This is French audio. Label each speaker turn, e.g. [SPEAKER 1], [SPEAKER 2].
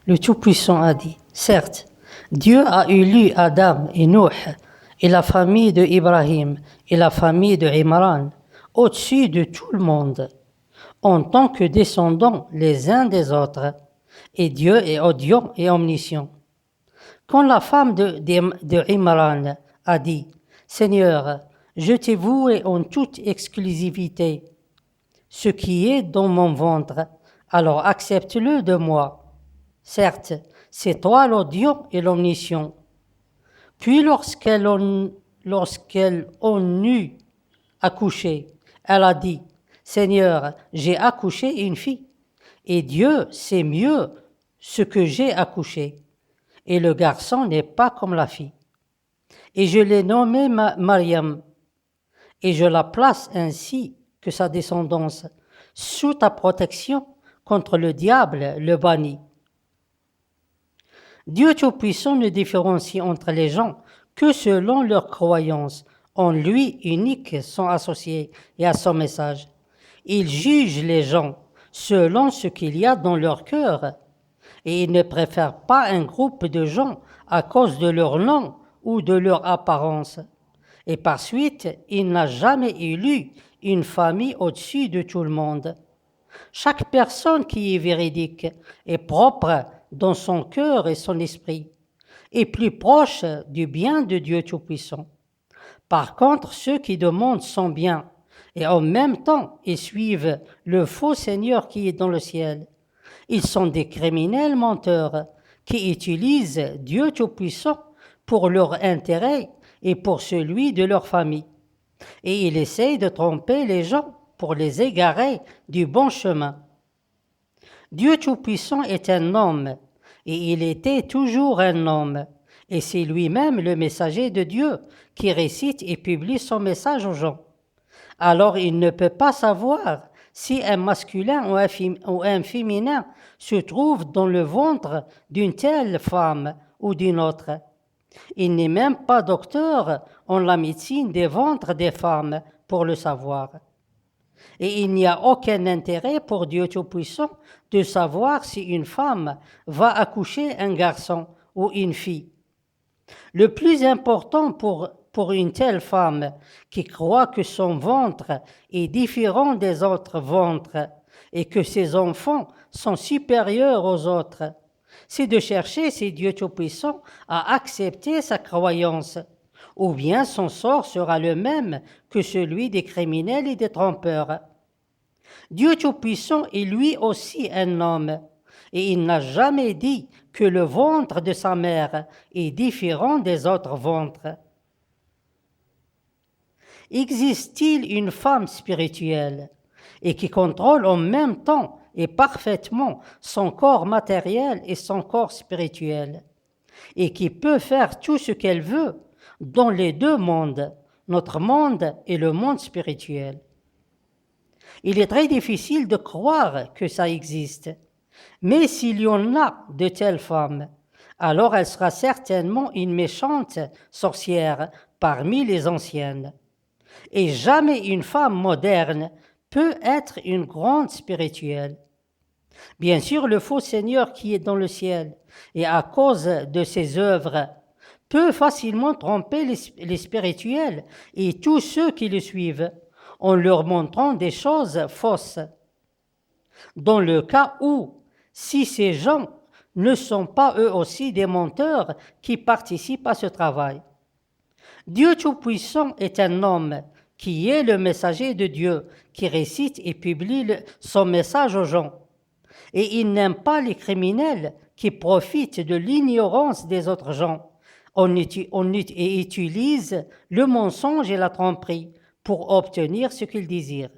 [SPEAKER 1] Le Tout-Puissant a dit, certes, Dieu a élu Adam et Nuh et la famille de Ibrahim et la famille de Imran au-dessus de tout le monde, en tant que descendants les uns des autres, et Dieu est audient et omniscient. Quand la femme de Imran a dit, Seigneur, je t'ai voué en toute exclusivité ce qui est dans mon ventre, alors accepte-le de moi. Certes, c'est toi l'audient et l'omniscient. Puis lorsqu'elle en eut accouché, elle a dit, Seigneur, j'ai accouché une fille, et Dieu sait mieux ce que j'ai accouché, et le garçon n'est pas comme la fille. Et je l'ai nommée Mariam, et je la place ainsi que sa descendance, sous ta protection contre le diable, le banni. Dieu Tout-Puissant ne différencie entre les gens que selon leur croyance. En lui unique sont associés et à son message. Il juge les gens selon ce qu'il y a dans leur cœur, et il ne préfère pas un groupe de gens à cause de leur nom ou de leur apparence. Et par suite, il n'a jamais élu une famille au-dessus de tout le monde. Chaque personne qui est véridique est propre dans son cœur et son esprit, et plus proche du bien de Dieu Tout-Puissant. Par contre, ceux qui demandent son bien, et en même temps ils suivent le faux Seigneur qui est dans le ciel, ils sont des criminels menteurs qui utilisent Dieu Tout-Puissant pour leur intérêt et pour celui de leur famille. Et ils essayent de tromper les gens pour les égarer du bon chemin. Dieu Tout-Puissant est un homme, et il était toujours un homme, et c'est lui-même le messager de Dieu qui récite et publie son message aux gens. Alors il ne peut pas savoir si un masculin ou un féminin se trouve dans le ventre d'une telle femme ou d'une autre. Il n'est même pas docteur en la médecine des ventres des femmes pour le savoir. Et il n'y a aucun intérêt pour Dieu Tout-Puissant de savoir si une femme va accoucher un garçon ou une fille. Le plus important pour une telle femme qui croit que son ventre est différent des autres ventres et que ses enfants sont supérieurs aux autres, c'est de chercher si Dieu Tout-Puissant a accepté sa croyance, ou bien son sort sera le même que celui des criminels et des trompeurs. Dieu Tout-Puissant est lui aussi un homme, et il n'a jamais dit que le ventre de sa mère est différent des autres ventres. Existe-t-il une femme spirituelle et qui contrôle en même temps et parfaitement son corps matériel et son corps spirituel, et qui peut faire tout ce qu'elle veut dans les deux mondes, notre monde et le monde spirituel? Il est très difficile de croire que ça existe, mais s'il y en a de telles femmes, alors elle sera certainement une méchante sorcière parmi les anciennes. Et jamais une femme moderne peut être une grande spirituelle. Bien sûr, le faux Seigneur qui est dans le ciel, et à cause de ses œuvres, peut facilement tromper les spirituels et tous ceux qui le suivent, en leur montrant des choses fausses. Dans le cas où, si ces gens ne sont pas eux aussi des menteurs qui participent à ce travail. Dieu Tout-Puissant est un homme qui est le messager de Dieu, qui récite et publie son message aux gens. Et il n'aime pas les criminels qui profitent de l'ignorance des autres gens et utilisent le mensonge et la tromperie pour obtenir ce qu'ils désirent.